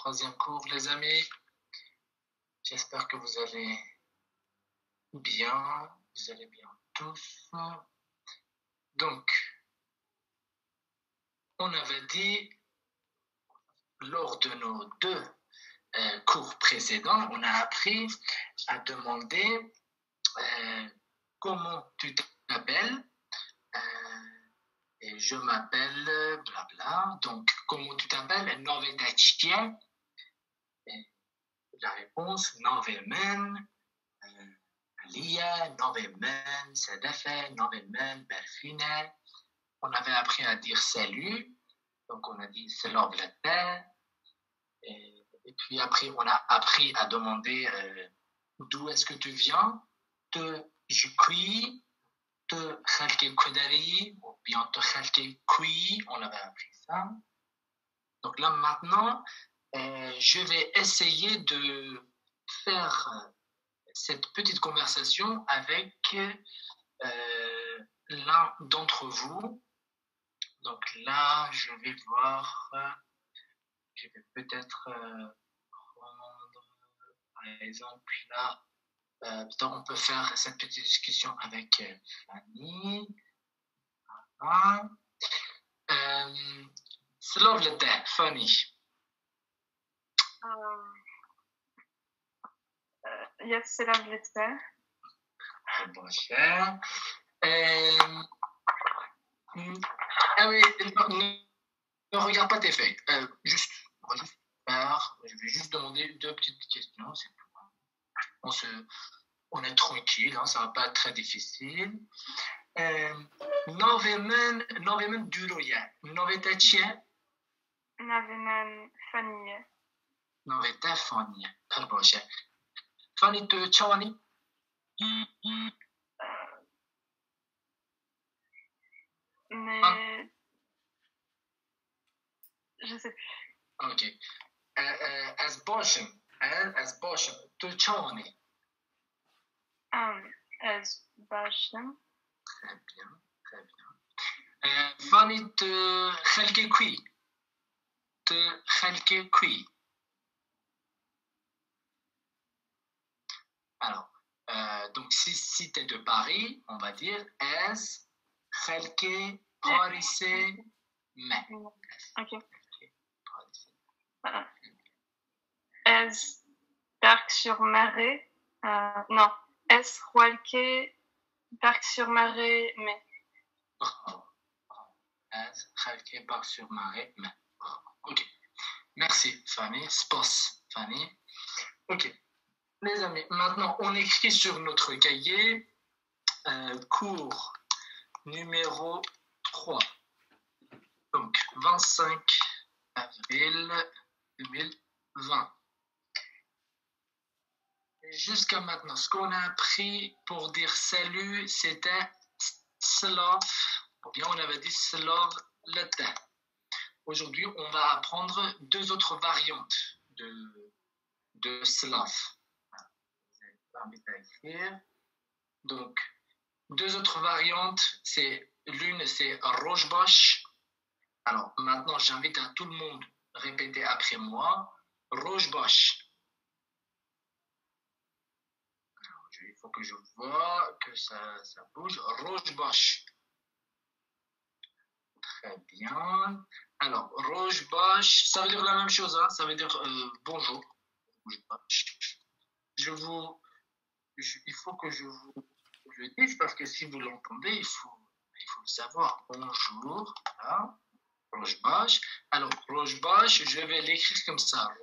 troisième cours, les amis. J'espère que vous allez bien tous. Donc, on avait dit, lors de nos deux cours précédents, on a appris à demander comment tu t'appelles. Et je m'appelle blabla. Donc, comment tu t'appelles? Novetachien. La réponse, Novemen, Lia, Novemen, Sadafe, Novemen, Berfine. On avait appris à dire salut. Donc, on a dit Selov la terre. Et puis après, on a appris à demander d'où est-ce que tu viens? Te Jukui, te Khalke Kodari, ou bien te Khalke Kui. On avait appris ça. Donc là, maintenant, je vais essayer de faire cette petite conversation avec l'un d'entre vous. Donc là, je vais voir, je vais peut-être prendre, par exemple, là, peut-être on peut faire cette petite discussion avec Fanny. Voilà. Slov le thé, Fanny. Yes, c'est la thé. Bon, cher. Ah oui, ne regarde pas tes feuilles. On va juste faire. Je vais juste demander deux petites questions, c'est tout. On est tranquille, hein, ça va pas être très difficile. Novemen duroya. Novetachien. Navemen Fanny. Noveta Fanny. Pardon, cher. Fanny te chawani. Mais je sais plus. Ok. As Boschen. As Boschen. Te chawani. As Boschen. Très bien, très bien. Fanny te Khalke Kui. Te Khalke Kui. Alors, donc si tu es de Paris, on va dire As Khalke Parise Me. Ok. As Berck-sur-Marais. Non. As Roalke Berck-sur-Marais Me. As Khalke Berck-sur-Marais Me. Ok. Merci, Fanny. Spos, Fanny. Ok. Les amis, maintenant, on écrit sur notre cahier cours numéro 3. Donc, 25 avril 2020. Jusqu'à maintenant, ce qu'on a appris pour dire salut, c'était Slov, ou bien on avait dit Slov le thé. Aujourd'hui, on va apprendre deux autres variantes de Slov. À écrire. Donc, deux autres variantes, l'une c'est Rojbosh. Alors, maintenant, j'invite à tout le monde à répéter après moi. Rojbosh. Il faut que je vois que ça bouge. Rojbosh. Très bien. Alors, Rojbosh, ça veut dire la même chose, hein? Ça veut dire bonjour. Il faut que je vous le dise parce que si vous l'entendez, il faut le savoir. Bonjour, voilà. Rojbosh. Alors, Rojbosh, je vais l'écrire comme ça.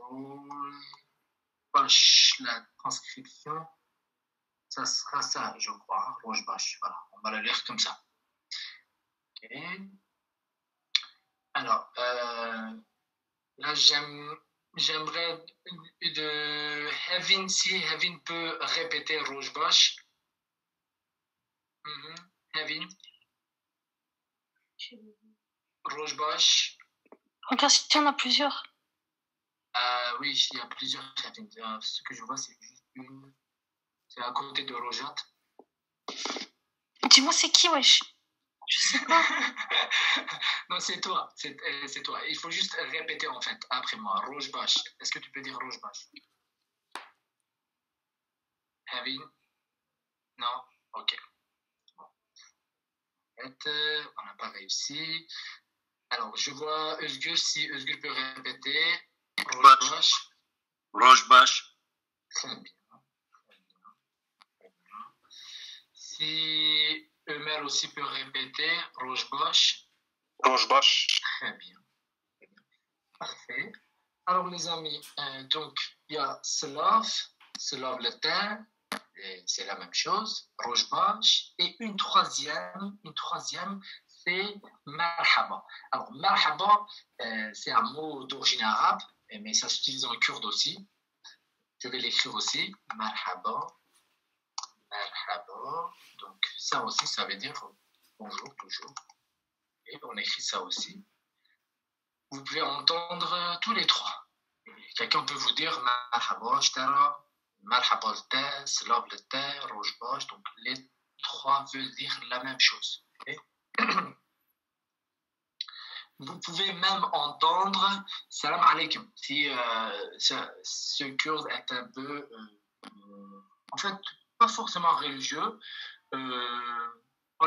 Rojbosh, la transcription, ça sera ça, je crois. Rojbosh, voilà. On va le lire comme ça. Ok. Alors, là, j'aimerais de Hevin, si Hevin peut répéter Rojbosh. Hevin. Rojbosh. Regarde si il y en a plusieurs. Oui, il y a plusieurs Hevin. Ce que je vois, c'est juste une. C'est à côté de Rojat. Dis-moi, c'est qui, wesh? Je sais pas. Non, c'est toi. C'est toi. Il faut juste répéter en fait après moi. Rojbash. Est-ce que tu peux dire Rojbash? Heavy? Non? Ok. Bon. On n'a pas réussi. Alors, je vois Özgür. Si Özgür peut répéter. Rojbash. Rojbash. Très bien. Très bien. Si Ömer aussi peut répéter. Rojbash. Rojbash. Très bien. Très bien. Parfait. Alors, les amis, donc, il y a Slav le terre, c'est la même chose, Rojbash, et une troisième, c'est Marhaba. Alors, Marhaba, c'est un mot d'origine arabe, mais ça s'utilise en kurde aussi. Je vais l'écrire aussi, Marhaba. Marhaba. Donc, ça aussi, ça veut dire bonjour, toujours. Et on écrit ça aussi. Vous pouvez entendre tous les trois. Quelqu'un peut vous dire Marhaba, Shtara, Marhaba le thé, Slav le thé, Rojbash. Donc les trois veulent dire la même chose. Okay? Vous pouvez même entendre Salam alaikum. Si ce kurde est un peu, en fait, pas forcément religieux.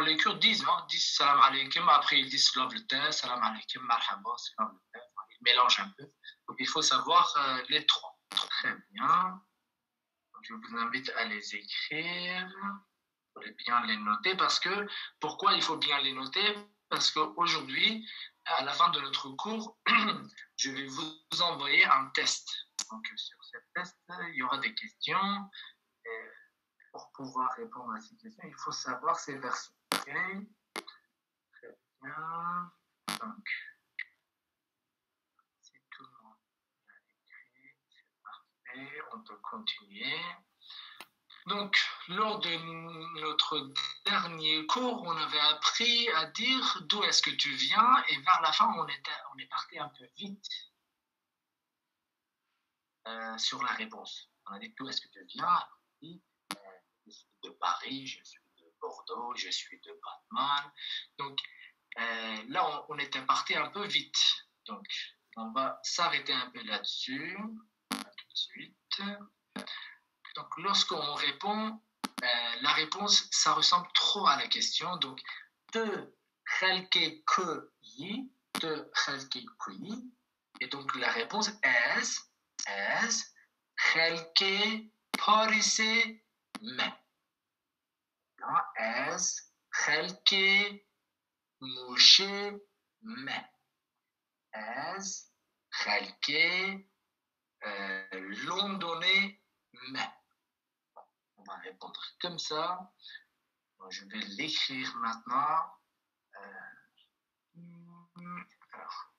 Les Kurdes disent Salam alaikum, après ils disent Slav le thé, Salam alaikum, Marhaba, Slav le thé. Ils mélangent un peu. Donc il faut savoir les trois. Très bien. Je vous invite à les écrire. Vous pouvez bien les noter parce que, pourquoi il faut bien les noter? Parce qu'aujourd'hui, à la fin de notre cours, je vais vous envoyer un test. Donc sur ce test, il y aura des questions. Et pour pouvoir répondre à ces questions, il faut savoir ces versions. Okay? Très bien. Donc, si tout le monde a écrit, c'est parfait. On peut continuer. Donc, lors de notre dernier cours, on avait appris à dire d'où est-ce que tu viens, et vers la fin, on est parti un peu vite sur la réponse. On a dit d'où est-ce que tu viens, je suis de Paris, je suis de Bordeaux, je suis de Batman. Donc, là, on était parti un peu vite. Donc, on va s'arrêter un peu là-dessus. Tout de suite. Donc, lorsqu'on répond, la réponse, ça ressemble trop à la question. Donc, de khalke kuyi, de khalke kuyi. Et donc, la réponse est khalke parise me. As khalke mouche me. As khalke londonais me. On va répondre comme ça. Donc, je vais l'écrire maintenant. Alors,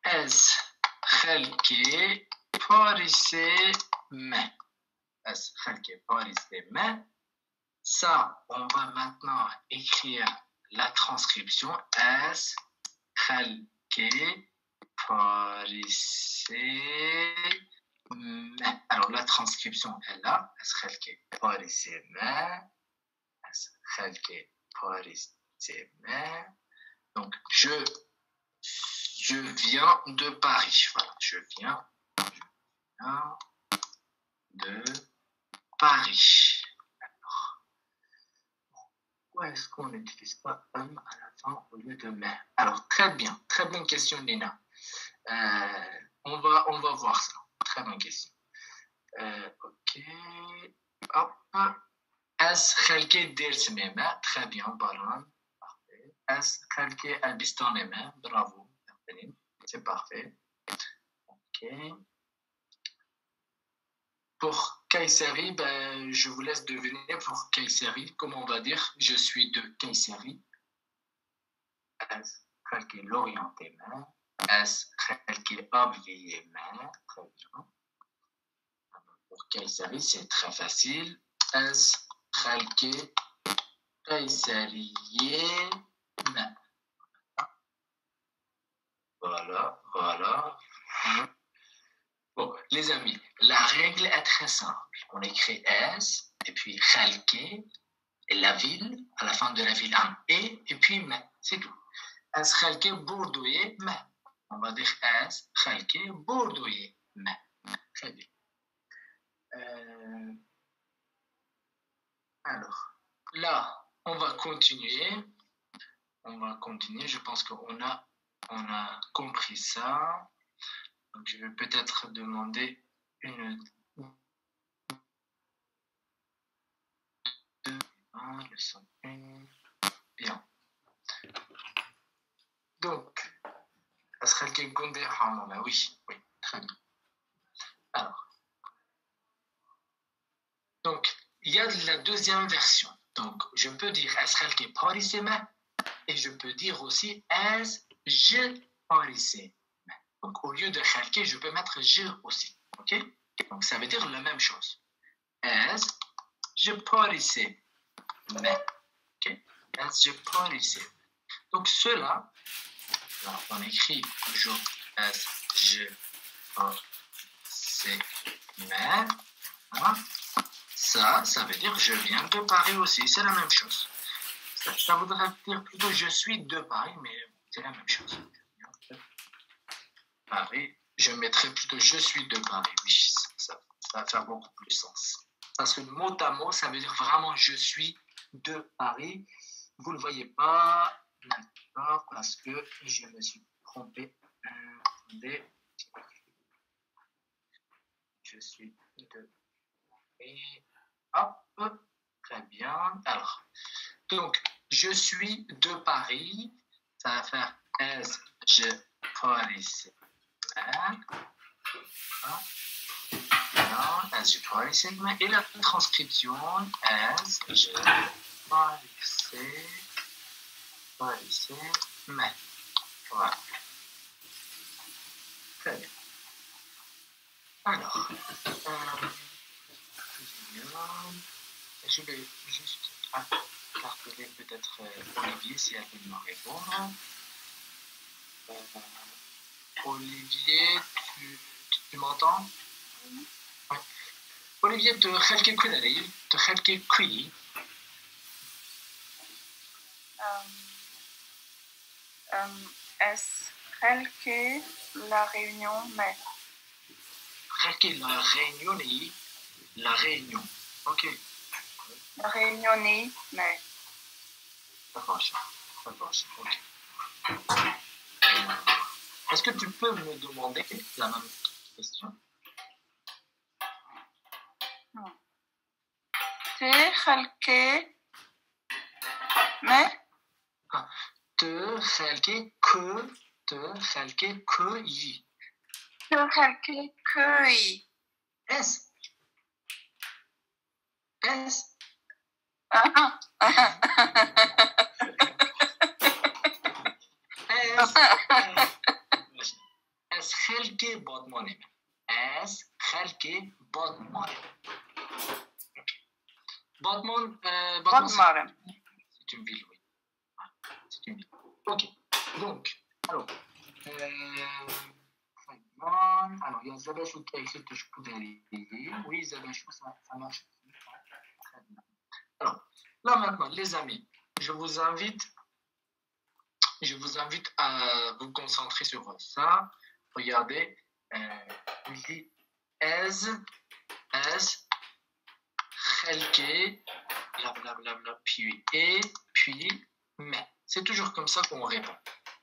as khalke parise me. As khalke parise me. Ça, on va maintenant écrire la transcription. As khalke parise me. Alors, la transcription est là. As khalke parise me. As khalke parise me. Donc, je viens de Paris. Voilà, je viens de Paris. Alors, pourquoi est-ce qu'on n'utilise pas homme à la fin au lieu de mais? Alors, très bonne question, Nina. On va voir ça. Très bonne question. Ok. Hop. As khalke dersmeme. Très bien, Baran. Parfait. As khalke albistaneme. Bravo. C'est parfait. Ok. Pour Kayseri, je vous laisse deviner pour Kayseri. Comment on va dire je suis de Kayseri? As khalke l'orienteme. As khalke ablieme. Très bien. Pour Kayseri, c'est très facile. As khalke kayseriye. Voilà. Bon, les amis, la règle est très simple. On écrit S, et puis khalke, la ville, à la fin de la ville, un et puis mais, c'est tout. Es khalke bourdouye mais. On va dire es khalke bourdouye mais. Très bien. Alors, là, on va continuer. Je pense qu'on a compris ça. Donc, je vais peut-être demander une leçon 1. Bien. Donc, ça sera le Gondé Hamala. Oui, très bien. Alors, donc, il y a la deuxième version. Donc, je peux dire Esrelke Parisema et je peux dire aussi Es je Parisema. Donc, au lieu de Khalke, je peux mettre je aussi. Ok? Donc, ça veut dire la même chose. Es je Parisema. Ok? Es je Parisema. Donc, cela, alors, on écrit toujours Es je Parisema. Hein? Ça veut dire je viens de Paris aussi, c'est la même chose. Ça voudrait dire plutôt je suis de Paris, mais c'est la même chose. Paris, je mettrais plutôt je suis de Paris, oui, ça va faire beaucoup plus sens. Parce que mot à mot, ça veut dire vraiment je suis de Paris. Vous ne le voyez pas, d'accord, parce que je me suis trompé. Je suis de Paris. Hop, très bien. Alors, donc, je suis de Paris. Ça va faire as je Paris. As je Paris. Et la transcription, as je Paris. Mais. Voilà. Très bien. Alors, je vais juste appeler peut-être Olivier si elle veut me répondre. Olivier, tu m'entends? Oui. Olivier, de Khalke Kudari, de Khalke Kui. Est Khalke la Réunion, mais. Khalke la Réunion. Ok. La Réunionnais, mais. D'accord, ok. Est-ce que tu peux me demander la même question? Te Khalke, mais. Te Khalke yi. Te Khalke Kui. S. Es Khalke Bodmonim. Es Khalke Bodmonim. Bodmon, c'est une ville, oui. C'est une ville. Ok. Donc, alors, il y a Zabachou qui a écrit que je pouvais aller. Oui, Zabachou, ça marche. Très bien. Alors, là maintenant, les amis, je vous invite à vous concentrer sur ça. Regardez, il dit as, khalke, blablabla, puis et, puis mais. C'est toujours comme ça qu'on répond.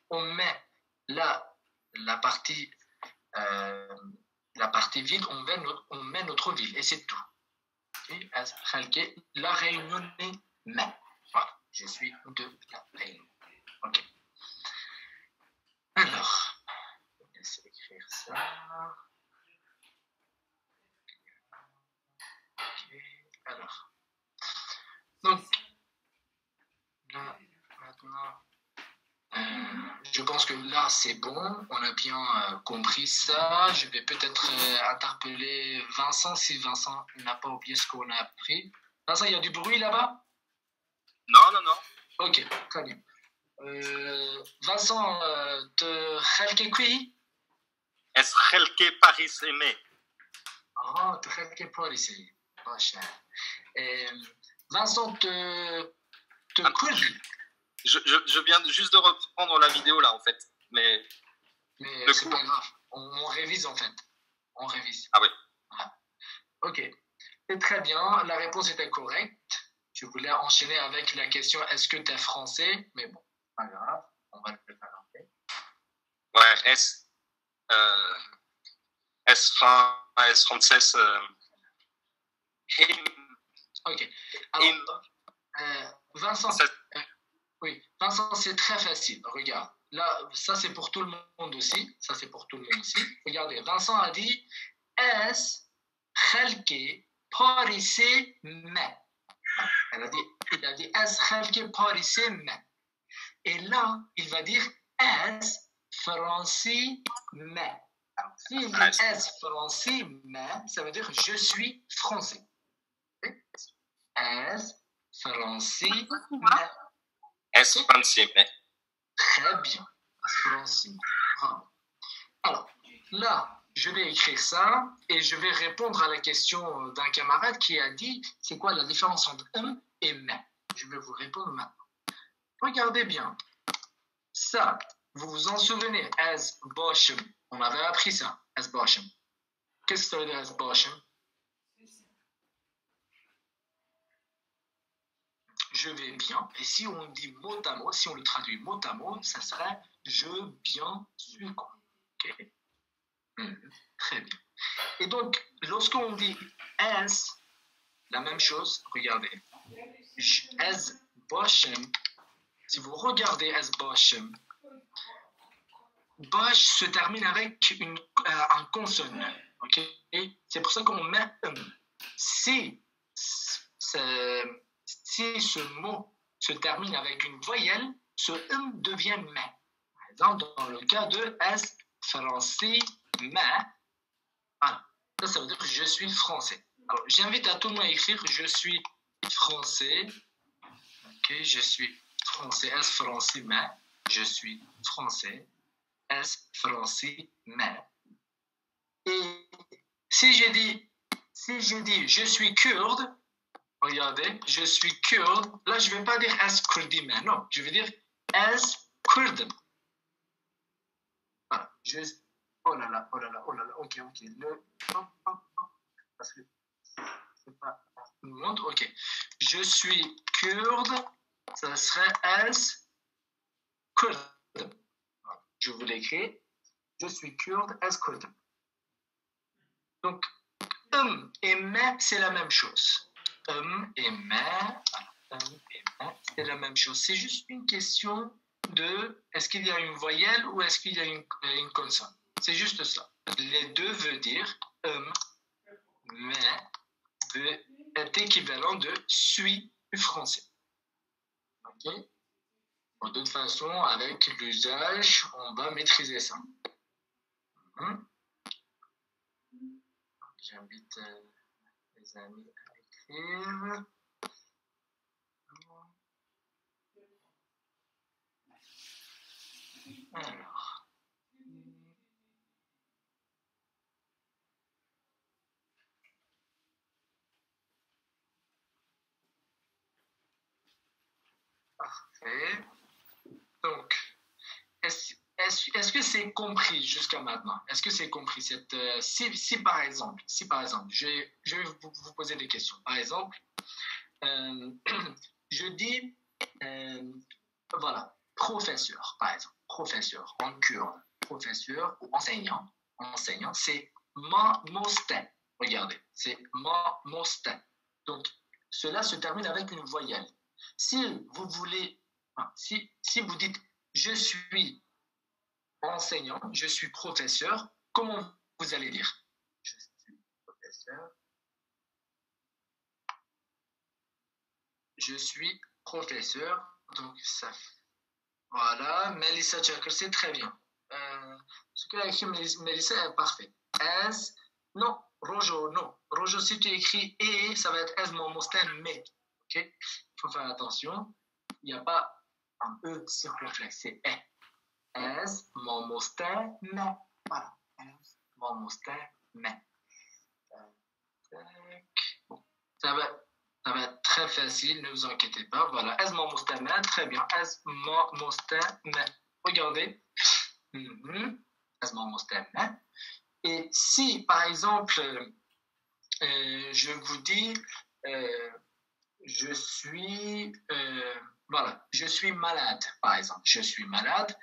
On met la partie vide, on met notre ville et c'est tout. Okay? As khalke, la Réunion mais. Voilà, je suis de la Réunion. Ok. Alors, je vais essayer d'écrire ça. Ok. Alors, donc, là, maintenant, je pense que là, c'est bon. On a bien compris ça. Je vais peut-être interpeller Vincent si Vincent n'a pas oublié ce qu'on a appris. Vincent, il y a du bruit là-bas? Non. Ok, très bien. Vincent, te Khalke Kui? Es Khalke Paris aimé. Ah, te Khalke Paris. Vincent te colle. Je viens juste de reprendre la vidéo là en fait. Mais C'est pas grave. On révise en fait. On révise. Ah oui. Voilà. Ok. C'est très bien. La réponse était correcte. Je voulais enchaîner avec la question est-ce que tu es français? Mais bon, pas grave. On va le faire après. Ouais, es française. Ok. Alors, Vincent, oui, Vincent, c'est très facile. Regarde. Là, ça c'est pour tout le monde aussi. Ça c'est pour tout le monde aussi. Regardez, Vincent a dit est خلقي باريسي ما. Il a dit est خلقي باريسي ما. Et là, il va dire est français mais. Alors, s'il dit est français mais, ça veut dire je suis français. Est français mais. Es français mais. Très bien. Français. Alors, là, je vais écrire ça et je vais répondre à la question d'un camarade qui a dit c'est quoi la différence entre et mais. Je vais vous répondre maintenant. Regardez bien. Ça, vous vous en souvenez, as boshem. On avait appris ça, as boshem. Qu'est-ce que ça veut dire as boshem? Je vais bien. Et si on dit mot à mot, si on le traduit mot à mot, ça serait je bien suis quoi. Ok. Très bien. Et donc, lorsqu'on dit as, la même chose, regardez. As boshem. Si vous regardez as boshem, bosh se termine avec un consonne. Okay? C'est pour ça qu'on met si ce mot se termine avec une voyelle, ce devient mais. Par exemple, dans le cas de est français mais, voilà. Ça veut dire que je suis français. Alors, j'invite à tout le monde à écrire je suis français. Ok, je suis français. Est français mais je suis français. Est français mais. Et si je dis je suis kurde, regardez, je suis kurde, là je ne vais pas dire est kurdi mais non, je vais dire est kurden. Voilà, oh là là, ok, parce que c'est pas tout le monde, ok. Je suis kurde, ça serait est kurden. Je vous l'écris, je suis kurde, est kurden. Donc, et mais, c'est la même chose. Et mais, c'est la même chose. C'est juste une question de est-ce qu'il y a une voyelle ou est-ce qu'il y a une consonne. C'est juste ça. Les deux veut dire mais est équivalent de suis français. Ok? De toute façon, avec l'usage, on va maîtriser ça. J'invite les amis à écrire. Alors. Parfait. Donc, est-ce que c'est compris jusqu'à maintenant? Est-ce que c'est compris si par exemple, je vais vous poser des questions. Par exemple, je dis, voilà, professeur, par exemple, professeur en kurde, professeur ou enseignant, c'est ma mosten. Regardez, c'est ma mosten. Donc, cela se termine avec une voyelle. Si vous voulez, si vous dites je suis enseignant, je suis professeur, comment vous allez dire? Je suis professeur. Je suis professeur. Donc, ça. Voilà, Melissa Chakr, c'est très bien. Ce que a écrit Melissa est parfait. As, non, Rojo, non. Rojo, si tu écris et, ça va être as mon mostin, mais. Ok? Il faut faire attention. Il n'y a pas un E circonflexe, c'est est. As mon mostin, mais. Voilà. As mon mostin, mais. Bon. Ça va être très très facile, ne vous inquiétez pas. Voilà, Asma Mustama, très bien. Asma Mustama. Regardez. Asma Mustama. Et si, par exemple, je vous dis, je suis malade, par exemple. Je suis malade.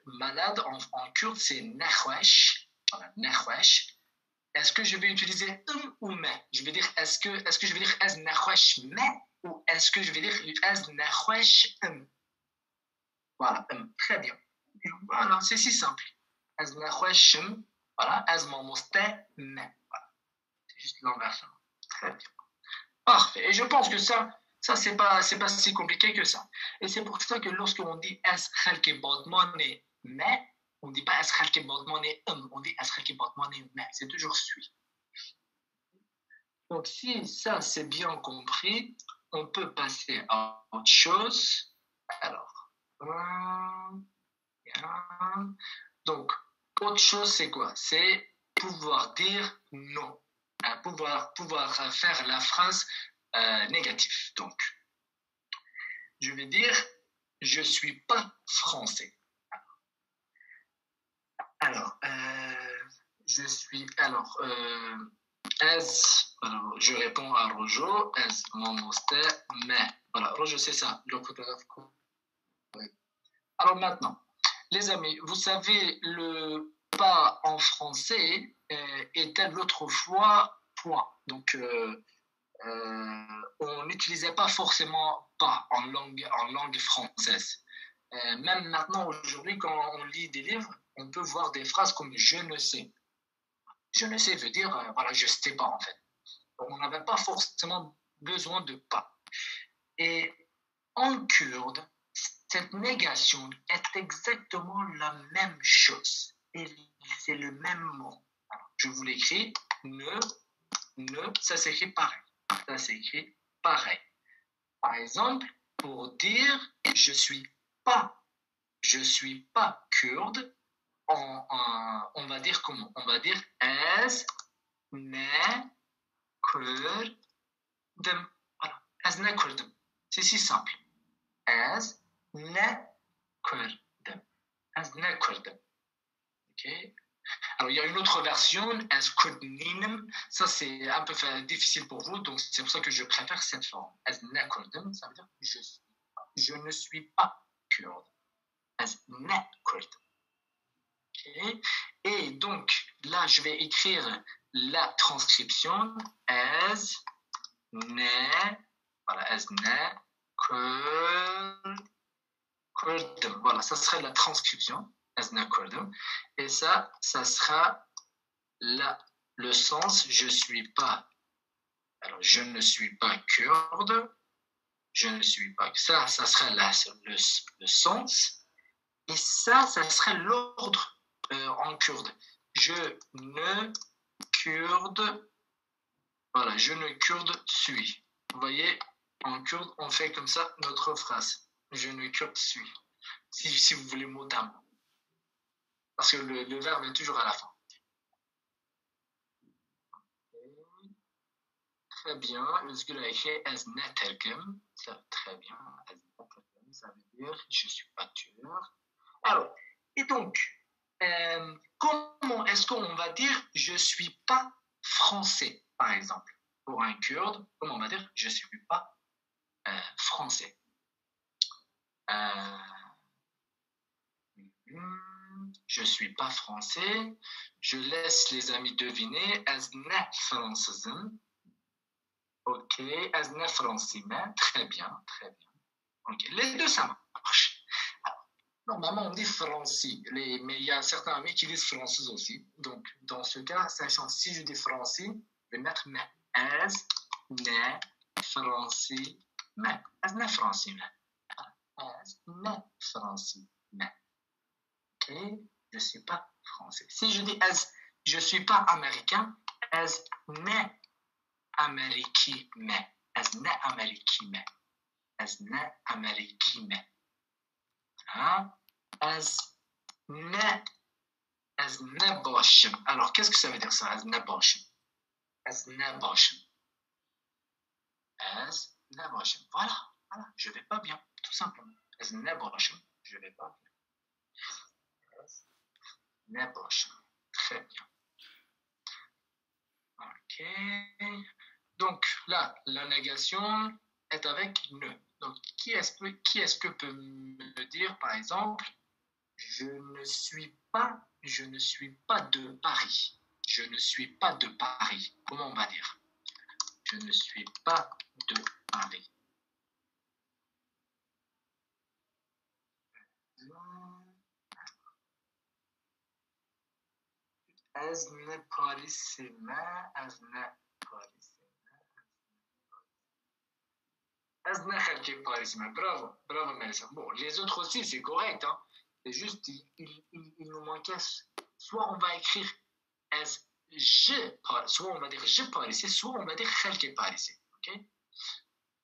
Malade en kurde, c'est nahwesh. Voilà, nahwesh. Est-ce que je vais utiliser ou mais? Je vais dire, est-ce que je vais dire az nahwesh mais ou est-ce que je vais dire az nahwesh Voilà, très bien. Voilà, c'est si simple. Az nahwesh voilà, az mamusta mais. Voilà, c'est juste l'inversion. Très bien. Parfait. Et je pense que ça c'est pas si compliqué que ça. Et c'est pour ça que lorsqu'on dit as khalki botmane mais, on ne dit pas as khalki botmane on dit as khalki botmane mais. C'est toujours suis. Donc si ça c'est bien compris, on peut passer à autre chose. Alors, donc autre chose c'est quoi? C'est pouvoir dire non. Pouvoir faire la phrase négative. Donc, je vais dire je suis pas français. Alors, je suis. Alors, je réponds à Rojo, as mon monster, mais. Voilà, Rojo, c'est ça. Alors maintenant, les amis, vous savez, le pas en français était l'autre fois point. Donc, on n'utilisait pas forcément pas en langue française. Même maintenant, aujourd'hui, quand on lit des livres, on peut voir des phrases comme « je ne sais ». Je ne sais veut dire, voilà, je ne sais pas en fait. Donc, on n'avait pas forcément besoin de pas. Et en kurde, cette négation est exactement la même chose. Et c'est le même mot. Alors, je vous l'écris, ne, ça s'écrit pareil. Ça s'écrit pareil. Par exemple, pour dire je suis pas kurde, on va dire comment? On va dire as ne kurdum. Voilà, as ne kurdum. C'est si simple. As ne kurdum. As ne kurdum. OK? Alors, il y a une autre version, as kurdninum. Ça, c'est un peu difficile pour vous, donc c'est pour ça que je préfère cette forme. As ne kurdum, ça veut dire je ne suis pas kurde. As ne kurdum. Okay. Et donc, là, je vais écrire la transcription as ne, voilà, as ne kurdum. Voilà, ça serait la transcription. Et ça sera le sens je suis pas. Alors, je ne suis pas kurde. Je ne suis pas. Ça sera le sens. Et ça serait l'ordre en kurde. Je ne kurde. Voilà, je ne kurde suis. Vous voyez, en kurde, on fait comme ça notre phrase. Je ne kurde suis. Si vous voulez mot à mot. Parce que le verbe est toujours à la fin. Très bien. Est-ce a écrit as netelkem? Ça va très bien. As netelkem, ça veut dire je ne suis pas tueur. Alors, et donc, comment est-ce qu'on va dire je ne suis pas français, par exemple? Pour un kurde, comment on va dire je ne suis pas français? Je ne suis pas français. Je laisse les amis deviner. As ne fransızım. Ok. As ne fransime. Très bien, très bien. Ok. Les deux, ça marche. Alors, normalement, on dit français, mais il y a certains amis qui disent français aussi. Donc, dans ce cas, sachant si je dis français, je vais mettre ne. As ne fransime. As ne fransime. As ne fransime. Ok, je ne suis pas français. Si je dis as, je ne suis pas américain, as ne amérikime. As ne amérikime. As ne amérikime. As ne boshim. Alors, qu'est-ce que ça veut dire ça, as ne boshim? As ne boshim. As نباشم. Voilà, je vais pas bien, tout simplement. Ez نباشم, je vais pas bien. Ez نباشم. Très bien. Ok. Donc là, la négation est avec ne. Donc qui est-ce que peut me dire, par exemple, je ne suis pas de Paris. Je ne suis pas de Paris. Comment on va dire? Je ne suis pas de Paris. از نه پاریس ما از نه پاریس از نه خلقی پاریس ما. Bravo Melissa. Bon, les autres aussi c'est correct, hein. C'est juste il nous manquait, soit on va écrire as soit on va dire je parisais, soit on va dire خلقي parisais. Ok,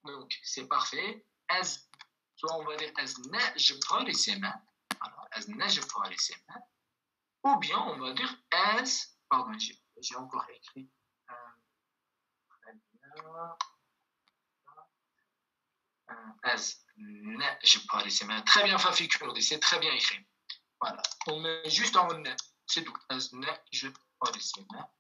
donc c'est parfait. As, soit on va dire as ne je parisais ma, alors as ne je parisais ma, ou bien on va dire as, pardon, j'ai encore écrit as ne je parisais ma. Très bien Fafi Kurdi, c'est très bien écrit. Voilà, on met juste en ne, c'est tout. As ne je parisais ma.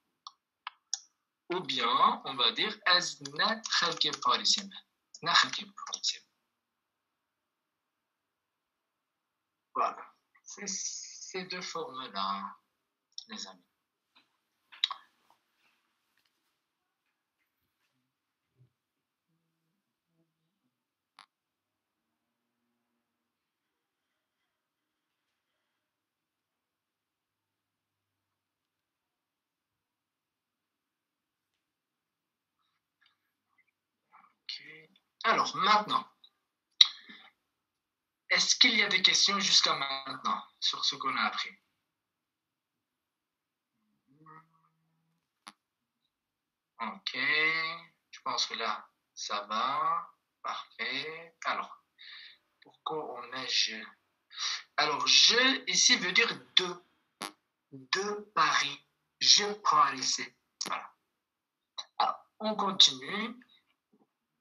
Ou bien on va dire as ne خلقي parisais ma. Ne خلقي parisais ma. Voilà, c'est ces deux formes-là, les amis. Okay. Alors, maintenant, est-ce qu'il y a des questions jusqu'à maintenant sur ce qu'on a appris? Ok, je pense que là, ça va. Parfait. Alors, pourquoi on a je? Alors, je, ici, veut dire de Paris. Je Paris. Voilà. Alors, on continue.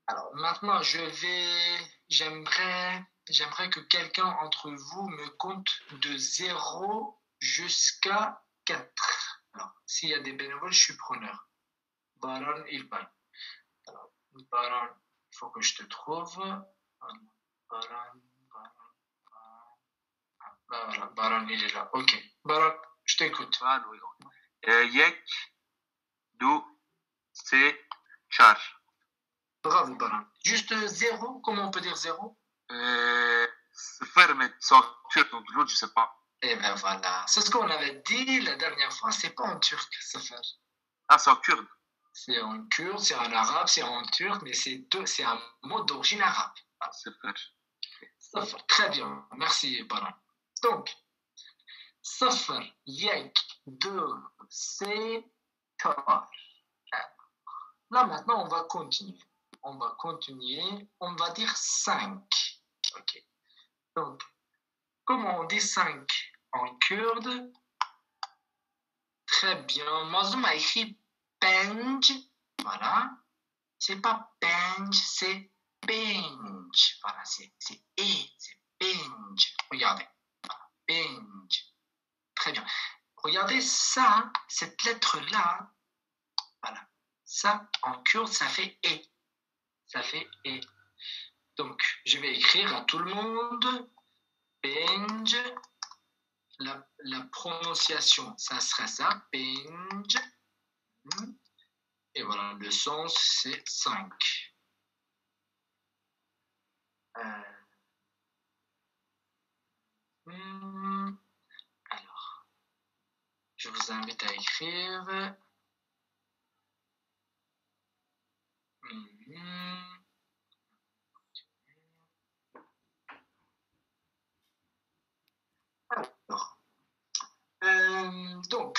Alors, maintenant, j'aimerais que quelqu'un entre vous me compte de 0 jusqu'à 4. Alors, s'il y a des bénévoles, je suis preneur. Baron Ilban. Alors, Baron, il faut que je te trouve. Baron. Voilà, Baron, il est là. Ok. Baron, je t'écoute. Yek, dou, se, char. Bravo, Baron. Juste 0, comment on peut dire 0? Ferme, turc, donc l'autre, je sais pas. Et bien voilà. C'est ce qu'on avait dit la dernière fois, c'est pas en turc, ça fait. Ah, c'est en kurde. C'est en kurde, c'est en arabe, c'est en turc, mais c'est un mot d'origine arabe. Ah, super. Safar, très bien. Merci, Baron. Donc, Safar, Yek, 2, c'est Tar. Là, maintenant, on va continuer. On va dire 5. Ok. Donc, comment on dit 5 en kurde? Très bien. Mazloum a écrit Penj. Voilà. C'est pas Penj, c'est Penj. Voilà, c'est E, c'est Penj. Regardez. Voilà, Penj. Très bien. Regardez ça, cette lettre-là. Voilà. Ça, en kurde, ça fait E. Ça fait E. Donc, je vais écrire à tout le monde. Penj. La prononciation, ça serait ça. Penj. Et voilà, le sens, c'est 5. Alors, je vous invite à écrire. Alors, donc,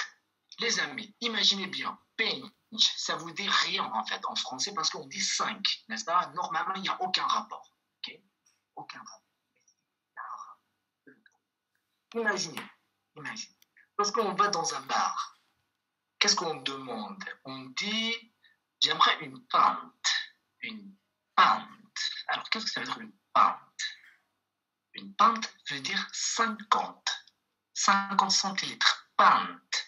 les amis, imaginez bien, penj, ça vous dit rien en fait en français parce qu'on dit 5, n'est-ce pas? Normalement, il n'y a aucun rapport. Okay? Aucun rapport. Imaginez. Lorsqu'on va dans un bar, qu'est-ce qu'on demande? On dit, j'aimerais une pinte. Une pinte. Alors, qu'est-ce que ça veut dire une pinte? Une pinte veut dire 50 centilitres. Pinte.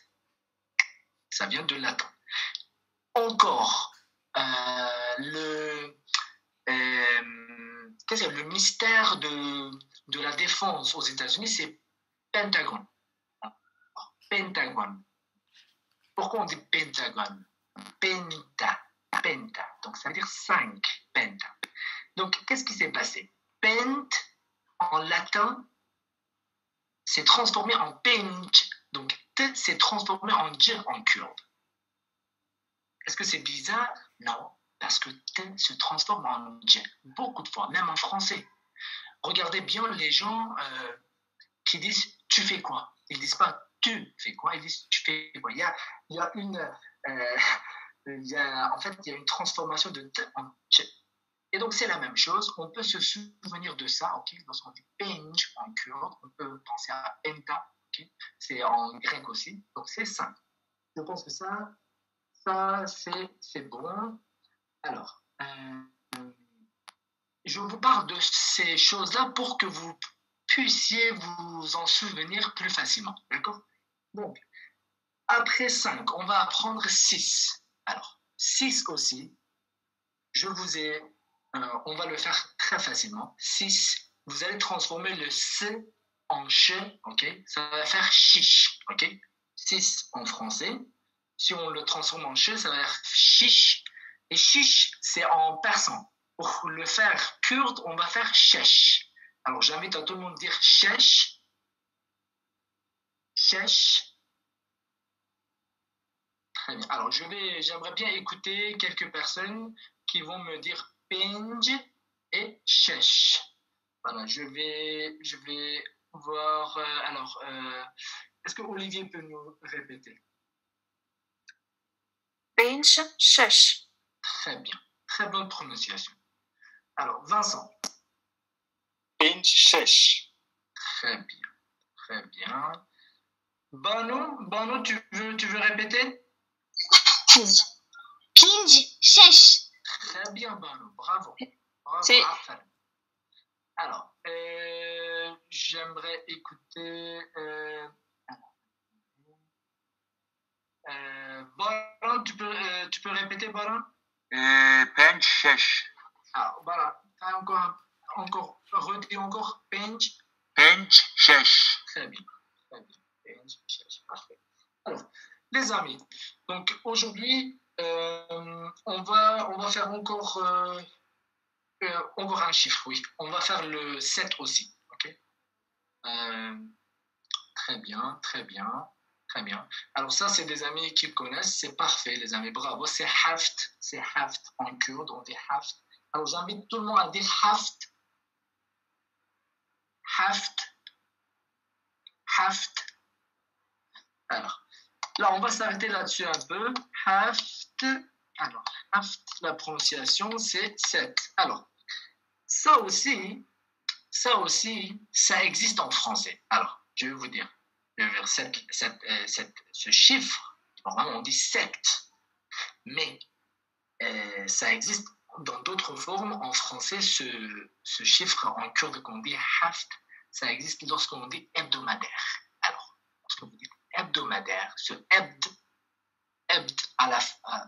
Ça vient de latin. Encore, le mystère de la défense aux États-Unis, c'est Pentagone. Pentagone. Pourquoi on dit Pentagone? Penta. Donc, ça veut dire 5. Penta. Donc, qu'est-ce qui s'est passé? Pent, en latin, s'est transformé en penj. Donc, T s'est transformé en J en kurde. Est-ce que c'est bizarre? Non, parce que T se transforme en J beaucoup de fois, même en français. Regardez bien les gens qui disent « tu fais quoi ?» Ils ne disent pas « tu fais quoi ?» Ils disent « tu fais quoi ?» Il y a une transformation de T en J. Et donc, c'est la même chose. On peut se souvenir de ça. Okay? Lorsqu'on dit « penj » en kurde, on peut penser à « penta ». Okay? C'est en grec aussi. Donc, c'est simple. Je pense que ça c'est bon. Alors, je vous parle de ces choses-là pour que vous puissiez vous en souvenir plus facilement. D'accord? Donc, après 5, on va apprendre 6. Alors, 6 aussi, on va le faire très facilement. 6, vous allez transformer le C en ch, ok? Ça va faire chiche, ok? 6 en français. Si on le transforme en ch, ça va faire chiche. Et chiche, c'est en persan. Pour le faire kurde, on va faire chesh. Alors, j'invite à tout le monde à dire chesh. Chesh. Très bien. Alors, j'aimerais bien écouter quelques personnes qui vont me dire penj et chesh. Voilà, je vais voir. Est-ce que Olivier peut nous répéter? Penj, chesh. Très bien. Très bonne prononciation. Alors, Vincent. Penj, chesh. Très bien. Très bien. Bano, tu veux répéter? Pinj, chesh. Très bien, Bano. Bravo. C'est... Alors, j'aimerais écouter... Baran, tu peux répéter, Baran? Penj, chesh. Ah, voilà. Encore, redis encore. Penj. Penj, chesh. Très bien. Très bien. Penj, chesh. Parfait. Alors, les amis, donc aujourd'hui, on va faire encore un chiffre, oui. On va faire le 7 aussi. Ok? Très bien, très bien. Très bien. Alors ça, c'est des amis qui connaissent. C'est parfait, les amis. Bravo. C'est haft. C'est haft en kurde. On dit haft. Alors, j'invite tout le monde à dire haft. Haft. Haft. Alors, là, on va s'arrêter là-dessus un peu. Haft. Alors, haft, la prononciation, c'est 7. Alors, ça aussi, ça existe en français. Alors, je vais vous dire. Ce chiffre, normalement on dit 7, mais ça existe dans d'autres formes. En français, ce chiffre en kurde qu'on dit haft, ça existe lorsqu'on dit hebdomadaire. Alors, lorsque vous dites hebdomadaire, ce hebd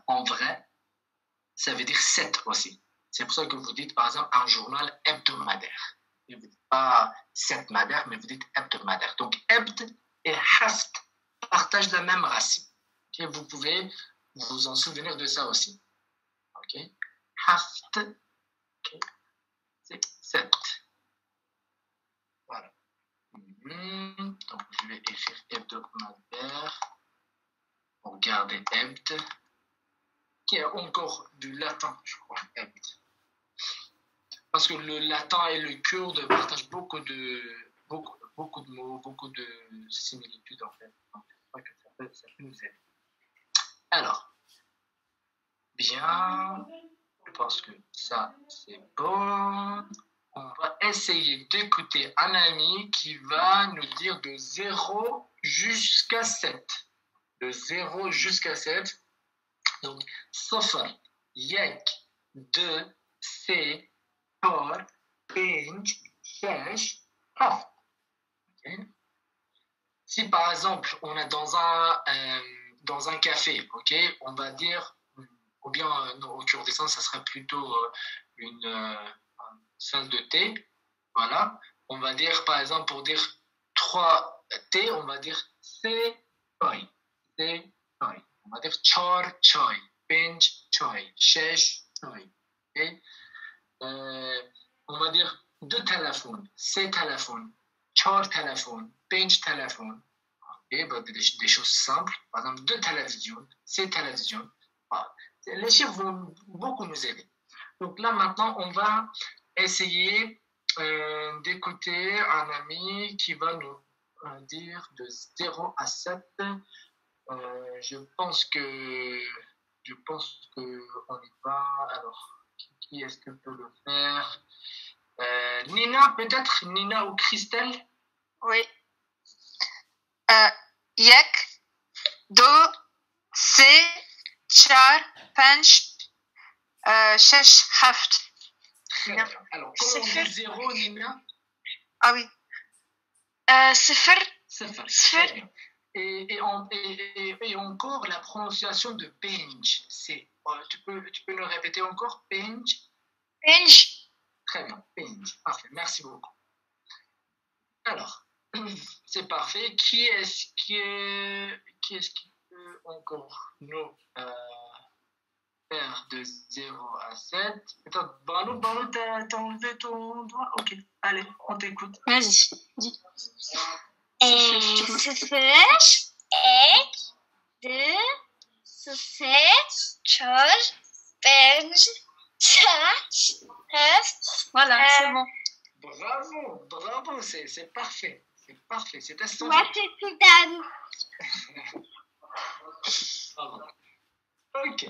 en vrai, ça veut dire 7 aussi. C'est pour ça que vous dites par exemple un journal hebdomadaire. Vous ne dites pas septmadaire, mais vous dites hebdomadaire. Donc hebd et haft partagent la même racine. Okay? Vous pouvez vous en souvenir de ça aussi. Okay? Haft, okay. C'est 7. Voilà. Donc, je vais écrire hebdomadaire pour garder hebd, qui est encore du latin, je crois, hebd. Parce que le latin et le kurde partagent beaucoup de mots, beaucoup de similitudes en fait. Donc, je crois que ça peut nous aider. Alors, bien, je pense que ça c'est bon. On va essayer d'écouter un ami qui va nous dire de 0 jusqu'à 7. De 0 jusqu'à 7. Donc, Sofa, Yek, 2, سي شهر بنج شاش هفت. Okay. Si par exemple on est dans un café, ok, on va dire, ou bien au Kurdistan ça serait plutôt une salle de thé, voilà, on va dire par exemple pour dire 3 thé, on va dire c'est chai, on va dire char chai, pinch chai, shesh chai, ok, on va dire 2 téléphones, c'est téléphone, char téléphone, pinch téléphone. Okay, bah, des choses simples, par exemple 2 télévisions, c'est télévision. Voilà. Les chiffres vont beaucoup nous aider. Donc là maintenant on va essayer d'écouter un ami qui va nous dire de 0 à 7. Je pense que on y va. Alors, qui est-ce que peut le faire? Nina, peut-être? Nina ou Christelle? Oui. یک دو سه چهار پنج شش هفت. Très bien. Alors, comment on dit 0, Nina? Ah oui. صفر. Très bien. Et encore la prononciation de pinch, c'est, tu peux le répéter encore, pinch? پنج. Très bien, pinch. Parfait, merci beaucoup. Alors, c'est parfait. Qui est-ce qui peut encore nous faire de 0 à 7? Attends, Barlo, t'as enlevé ton doigt? Ok, allez, on t'écoute. Vas-y, dis. صفر یک دو سه چهار پنج شش هفت. Voilà, c'est bon. Bravo, c'est parfait. C'est parfait, c'est extraordinaire. Merci Fidan. Ok.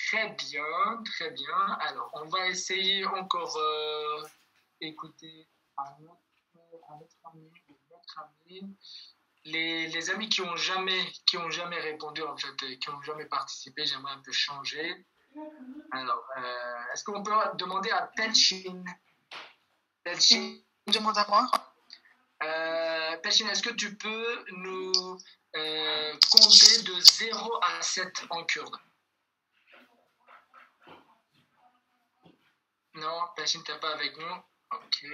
Très bien. Alors, on va essayer encore écouter un autre ami. Les amis qui ont jamais répondu, en fait, qui ont jamais participé, j'aimerais un peu changer. Alors, est-ce qu'on peut demander à Pelchin? Demande à moi. Pelchin, est-ce que tu peux nous compter de 0 à 7 en kurde? Non, Pelchin, t'es pas avec nous. Ok.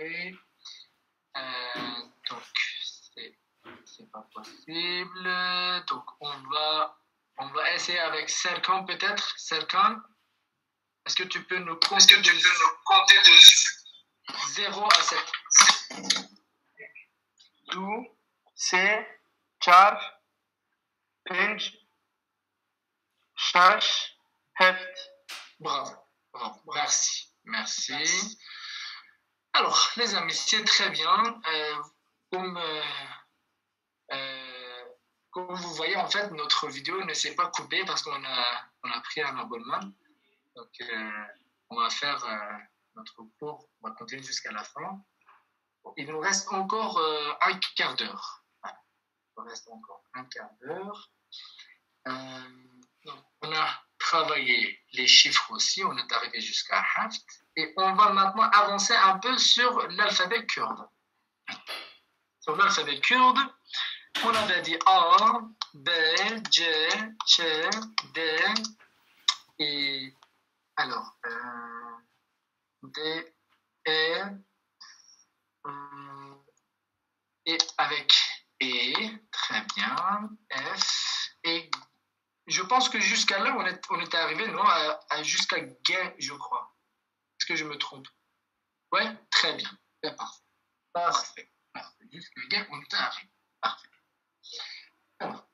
Donc, c'est pas possible. Donc, on va essayer avec Serkan peut-être. Serkan, est-ce que tu peux nous compter de 0 à 7? دو سه چهار پنج شش هفت. Bravo. Merci. Alors, les amis, c'est très bien. Comme vous voyez, en fait, notre vidéo ne s'est pas coupée parce qu'on a pris un abonnement. Donc, on va faire notre cours, on va continuer jusqu'à la fin. Il nous reste encore un quart d'heure. Voilà. Il nous reste encore un quart d'heure. Donc, on a travaillé les chiffres aussi, on est arrivé jusqu'à Haft. Et on va maintenant avancer un peu sur l'alphabet kurde. Sur l'alphabet kurde, on avait dit A, B, J, Ch, D, et alors, D, E, et avec E, très bien, F, et je pense que jusqu'à là, on est arrivé, non, jusqu'à G, je crois. Est-ce que je me trompe? Ouais, très bien, parfait. Jusqu'à G, on est arrivé, parfait. Alors,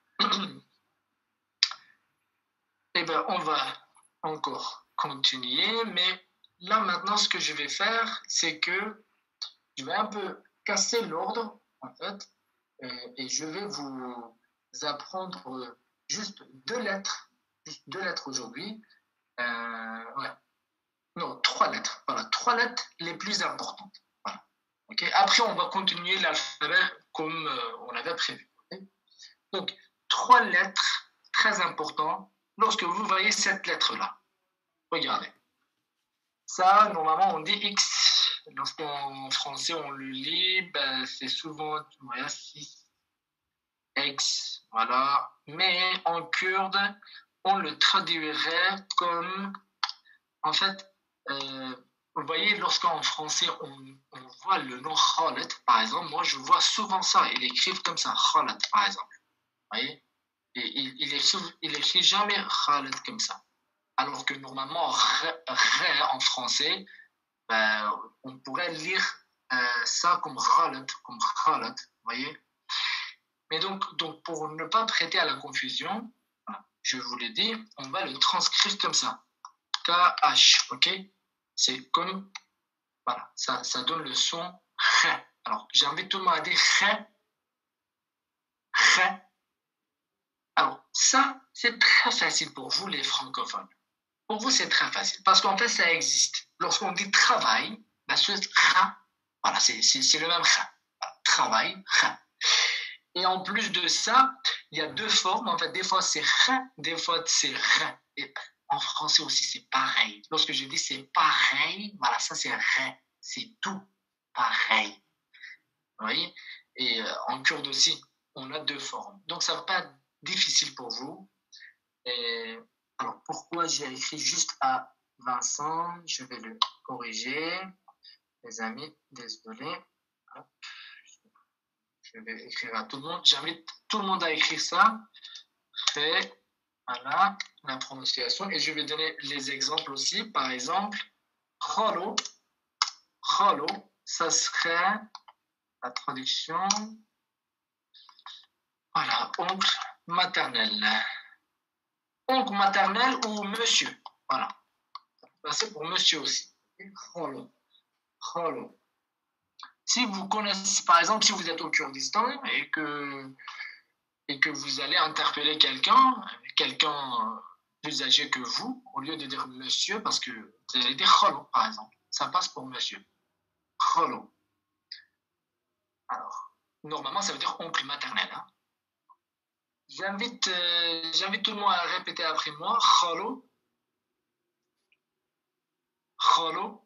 eh bien, on va encore continuer, mais là, maintenant, ce que je vais faire, c'est que je vais un peu casser l'ordre, en fait, et je vais vous apprendre juste 2 lettres aujourd'hui. Ouais. Non, 3 lettres. Voilà, 3 lettres les plus importantes. Voilà. Okay. Après, on va continuer l'alphabet comme on avait prévu. Okay. Donc, 3 lettres très importantes lorsque vous voyez cette lettre-là. Regardez. Ça, normalement, on dit X. Lorsqu'en français, on le lit, ben, c'est souvent, voilà, 6, X, voilà. Mais en kurde, on le traduirait comme, en fait, vous voyez, lorsqu'en français, on voit le nom Khalet, par exemple, moi, je vois souvent ça. Ils écrivent comme ça, Khalet, par exemple. Vous voyez? Et il écrit jamais Khalet comme ça. Alors que normalement, Ré en français, ben, on pourrait lire ça comme Khalet, vous voyez? Mais donc, pour ne pas prêter à la confusion, je vous l'ai dit, on va le transcrire comme ça. KH, ok? C'est comme, voilà, ça donne le son Ré. Alors, j'invite tout le monde à dire Ré. Ré. Alors, ça, c'est très facile pour vous, les francophones. Pour vous, c'est très facile, parce qu'en fait, ça existe. Lorsqu'on dit travail, la suite Ra, voilà, c'est le même Ra. Travail, Ra. Et en plus de ça, il y a deux formes. En fait, des fois, c'est Ra, des fois, c'est Ra. Et en français aussi, c'est pareil. Lorsque je dis c'est pareil, voilà, ça, c'est Ra. C'est tout pareil. Vous voyez? Et en kurde aussi, on a deux formes. Donc, ça ne va pas être difficile pour vous. Et alors, pourquoi j'ai écrit juste à Vincent? Je vais le corriger. Les amis, désolé. Hop. Je vais écrire à tout le monde. J'invite tout le monde à écrire ça. Fait, voilà, la prononciation. Et je vais donner les exemples aussi. Par exemple, Kholo. Kholo, ça serait la traduction. Voilà, oncle maternel. Oncle maternel ou monsieur. Voilà. C'est pour monsieur aussi. Kholo. Kholo. Si vous connaissez, par exemple, si vous êtes au Kurdistan et que vous allez interpeller quelqu'un plus âgé que vous, au lieu de dire monsieur, parce que vous allez dire kholo, par exemple. Ça passe pour monsieur. Kholo. Alors, normalement, ça veut dire oncle maternel. Hein. J'invite tout le monde à répéter après moi. Kholo. Kholo.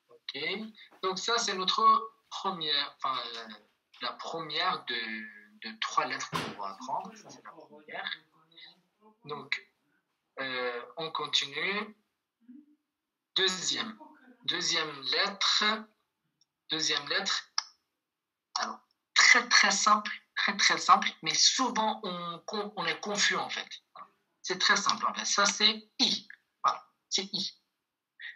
Ok. Donc ça, c'est notre première, enfin, la première de 3 lettres qu'on va apprendre. Ça, c'est la première. Donc, on continue. Deuxième lettre. Alors, très simple, très simple, mais souvent on est confus en fait. C'est très simple en fait. Ça, c'est I. Voilà, c'est I.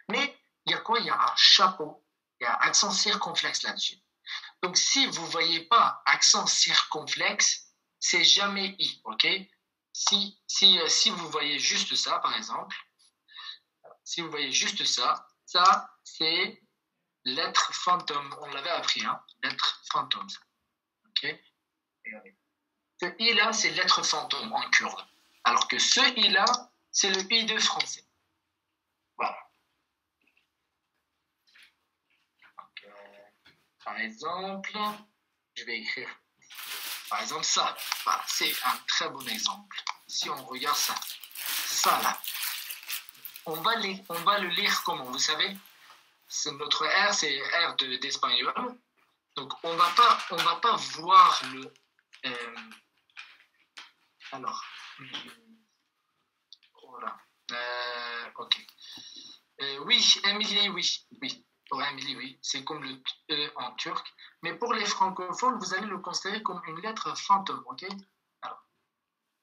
Mais il y a quoi? Il y a un chapeau, il y a un accent circonflexe là-dessus. Donc, si vous ne voyez pas accent circonflexe, c'est jamais I, ok? Si vous voyez juste ça, par exemple, si vous voyez juste ça, c'est lettre fantôme. On l'avait appris, hein? Lettre fantôme. Ok? Ce I-là, c'est lettre fantôme en kurde. Alors que ce I-là, c'est le I de français. Voilà. Par exemple, je vais écrire, par exemple, ça. Voilà, c'est un très bon exemple. Si on regarde ça là, on va le lire comment, vous savez? Notre R, c'est R d'espagnol. Donc, on va pas voir le... alors, voilà. Ok. Oui, Émilie, oui. Pour Émilie, oui. C'est comme le E en turc. Mais pour les francophones, vous allez le considérer comme une lettre fantôme, ok? Alors,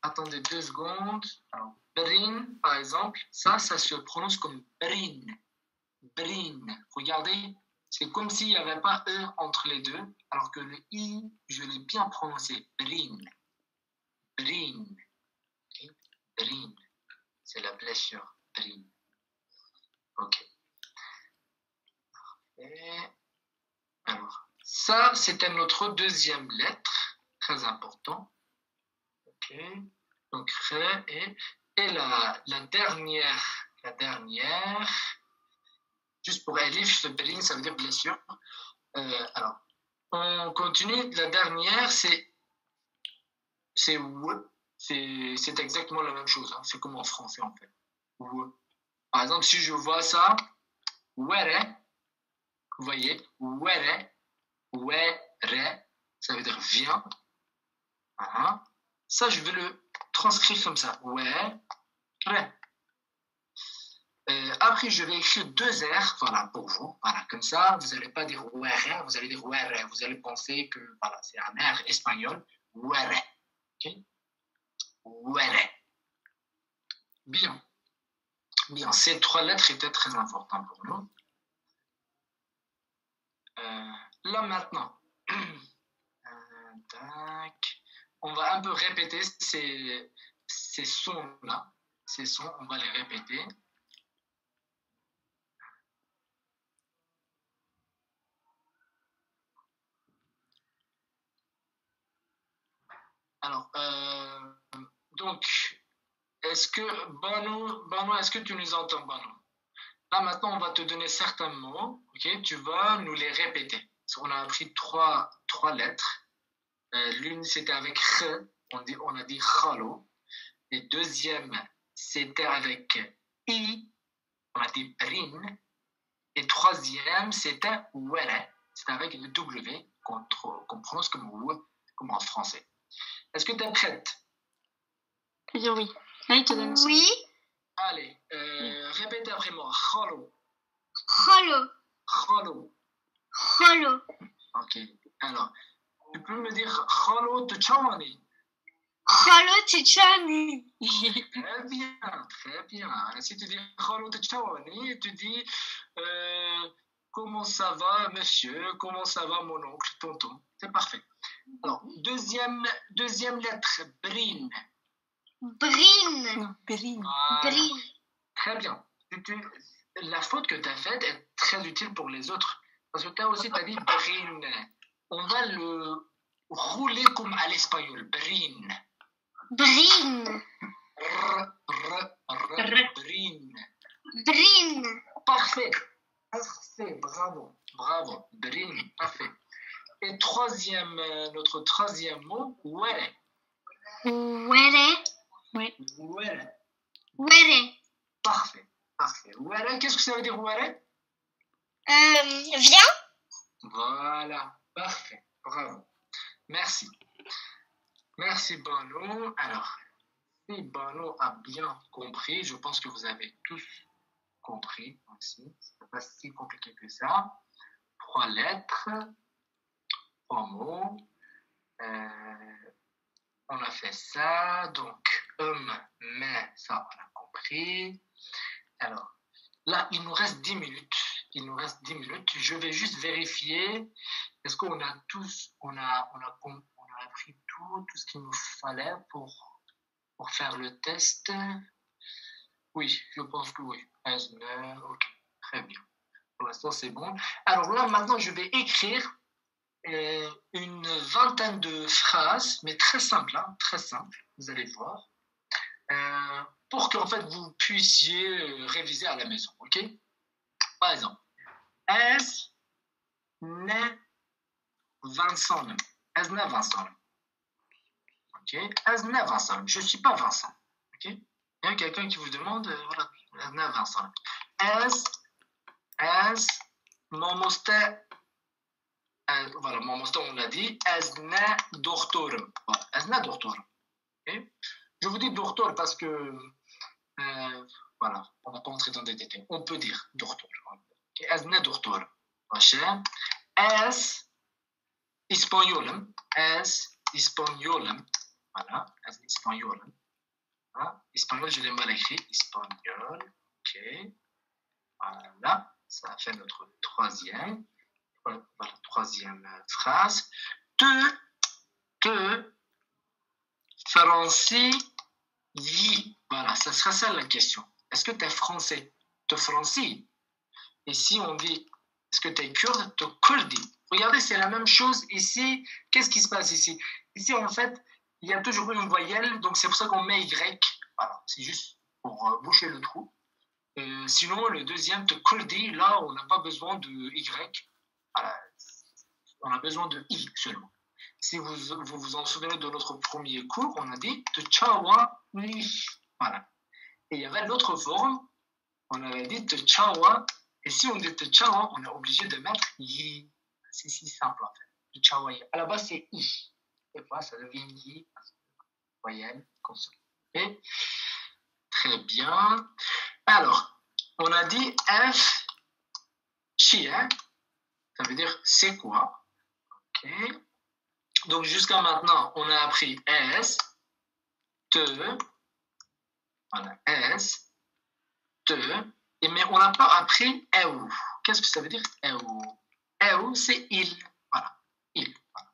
attendez 2 secondes. Alors, Brin, par exemple, ça se prononce comme Brin. Brin. Regardez, c'est comme s'il n'y avait pas E entre les deux, alors que le I, je l'ai bien prononcé. Brin. Brin. Okay? Brin. C'est la blessure. Brin. Ok. Et alors, ça, c'était notre deuxième lettre, très important. Ok. Donc, Ré et la dernière, juste pour Elif, ce Brin, ça veut dire blessure. Alors, on continue. La dernière, c'est W. c'est exactement la même chose. Hein. C'est comme en français, en fait. Par exemple, si je vois ça, were, vous voyez, were, ça veut dire viens. Voilà. Ça, je vais le transcrire comme ça. Were. Après, je vais écrire 2 R, voilà, pour vous. Voilà, comme ça, vous n'allez pas dire were, vous allez dire were. Vous allez penser que voilà, c'est un R espagnol. Were. Ok? Were. Bien. Bien, ces 3 lettres étaient très importantes pour nous. Là maintenant, tac. On va un peu répéter ces sons-là. Ces sons, on va les répéter. Alors, donc, est-ce que, Bano, est-ce que tu nous entends, Bano? Là, maintenant, on va te donner certains mots, ok? Tu vas nous les répéter. On a appris trois lettres. L'une, c'était avec R, on a dit khalo. Et deuxième, c'était avec I, on a dit brin. Et troisième, c'était were, c'est avec le W qu'on prononce comme en français. Est-ce que tu es prête? Je veux dire oui. Là, il te donne ça. Oui. Allez, répète après moi. Khalo. Khalo. Khalo. Khalo. Ok. Alors, tu peux me dire khalo tchani? Khalo tchani. Très bien, très bien. Alors, si tu dis khalo tchani, tu dis comment ça va, monsieur? Comment ça va, mon oncle, tonton? C'est parfait. Alors, deuxième lettre, brin. Brin. Non, Périne. Voilà. Brin. Très bien. La faute que tu as faite est très utile pour les autres. Parce que tu as dit brin. On va le rouler comme à l'espagnol. Brin. Brin. Brin. Brin. Parfait. Parfait. Bravo. Bravo. Brin. Parfait. Et notre troisième mot, were. Were. Oui. Were. Were. Parfait. Parfait. Were, qu'est-ce que ça veut dire were? Viens. Voilà. Parfait. Bravo. Merci. Merci, Bano. Alors, si Bano a bien compris, je pense que vous avez tous compris aussi. Ce n'est pas si compliqué que ça. 3 lettres, 3 mots. On a fait ça. Donc, mais, ça, on a compris. Alors, là, il nous reste 10 minutes. Je vais juste vérifier. Est-ce qu'on a appris tout ce qu'il nous fallait pour faire le test? Oui, je pense que oui. Ok, très bien. Pour l'instant, c'est bon. Alors là, maintenant, je vais écrire une vingtaine de phrases, mais très simple, hein, très simple. Vous allez voir. Pour qu'en fait, vous puissiez réviser à la maison, ok? Par exemple, es ne Vincent. Es ne Vincent. Ok? Es ne Vincent. Je ne suis pas Vincent. Ok? Il y a quelqu'un qui vous demande, voilà, es ne Vincent. Es momoste. Voilà, momoste, on l'a dit. Es ne doktorum. Voilà, es ne doktorum. Ok? Je vous dis docteur parce que, voilà, on ne va pas entrer dans des détails. On peut dire docteur. Es ne doktorum. Es espagnolum. Es espagnolum. Voilà, es espagnolum. Hein? Espagnol, je l'ai mal écrit. Espagnol. Ok. Voilà, ça fait notre troisième. Voilà, troisième phrase. Te français, yi. Voilà, ça sera ça la question. Est-ce que tu es français? Te français. Et si on dit, est-ce que tu es kurde? Te kurdi. Regardez, c'est la même chose ici. Qu'est-ce qui se passe ici? Ici, en fait, il y a toujours une voyelle, donc c'est pour ça qu'on met Y. Voilà, c'est juste pour boucher le trou. Sinon, le deuxième, te kurdi, là, on n'a pas besoin de Y. Voilà, on a besoin de I seulement. si vous en souvenez de notre premier cours, on a dit Tchawa ni. Voilà. Et il y avait l'autre forme, on avait dit Tchawa. Et si on dit Tchawa, on est obligé de mettre yi. C'est si simple en fait. Tchawa yi. À la base, c'est i. Et voilà, ça devient yi. Voyelle, consonne. Okay. Très bien. Alors, on a dit F, chi, hein? Ça veut dire c'est quoi? Ok. Donc, jusqu'à maintenant, on a appris S, te, voilà, S, te, mais on n'a pas appris EU. Qu'est-ce que ça veut dire EU? EU, c'est il. Voilà, il. Voilà.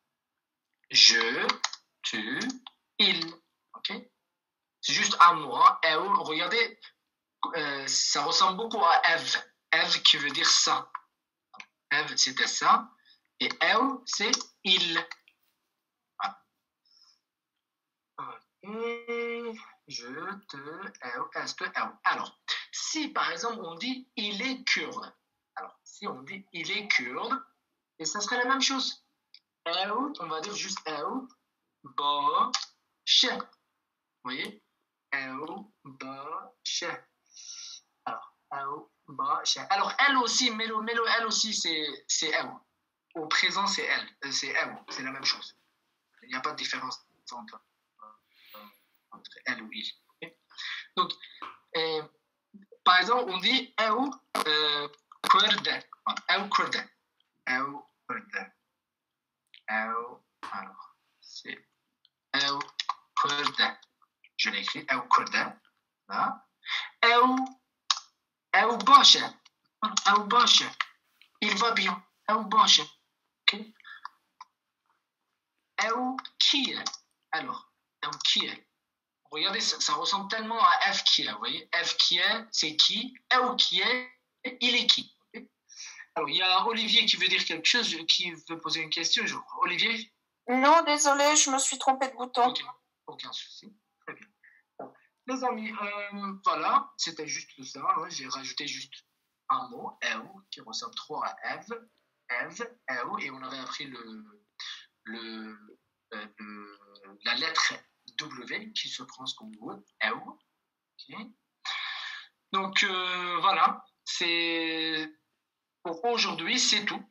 Je, tu, il. Ok? C'est juste un mot. Hein? EU, regardez, ça ressemble beaucoup à Eve. Eve qui veut dire ça. Eve, c'était ça. Et EU, c'est il. Et je te, est, te, alors, si par exemple on dit il est kurde, alors si on dit il est kurde, et ça serait la même chose. On va dire juste ba, she. Vous voyez? Ba, she. Alors, ba, she. Alors, elle aussi, Mélo, elle aussi, c'est elle. Au présent, c'est elle. C'est elle. C'est la même chose. Il n'y a pas de différence entre elle ou il. Okay? Donc, par exemple, on dit kurde. Kurde. Kurde. Alors, c'est kurde. Je l'écris kurde. Là. Basha. Basha. Il va bien. Basha. Ok. Qui est. Alors, qui est. Regardez, ça ressemble tellement à F qui est, vous voyez? F qui est, c'est qui? Qui est, il est qui? Okay? Alors, il y a Olivier qui veut dire quelque chose, qui veut poser une question. Olivier? Non, désolé, je me suis trompée de bouton. Ok, aucun souci. Très bien. Bon. Les amis, voilà, c'était juste ça. Hein. J'ai rajouté juste un mot, qui ressemble trop à Eve, et on avait appris la lettre W qui se prononce comme wood, okay. Donc voilà, c'est pour aujourd'hui, c'est tout.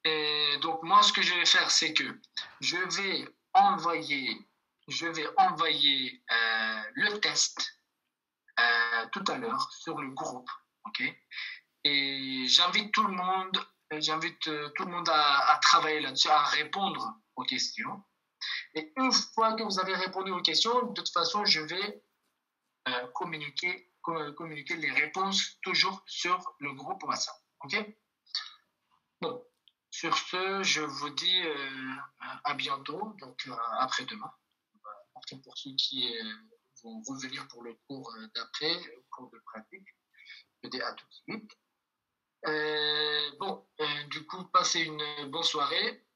Et donc moi, ce que je vais faire, c'est que je vais envoyer le test tout à l'heure sur le groupe, ok. Et j'invite tout le monde à travailler là-dessus, à répondre aux questions. Et une fois que vous avez répondu aux questions, de toute façon, je vais communiquer les réponses toujours sur le groupe WhatsApp. Ok? Bon, sur ce, je vous dis à bientôt, donc après-demain. Pour ceux qui vont revenir pour le cours d'après, le cours de pratique, je dis à tout de suite. Du coup, passez une bonne soirée.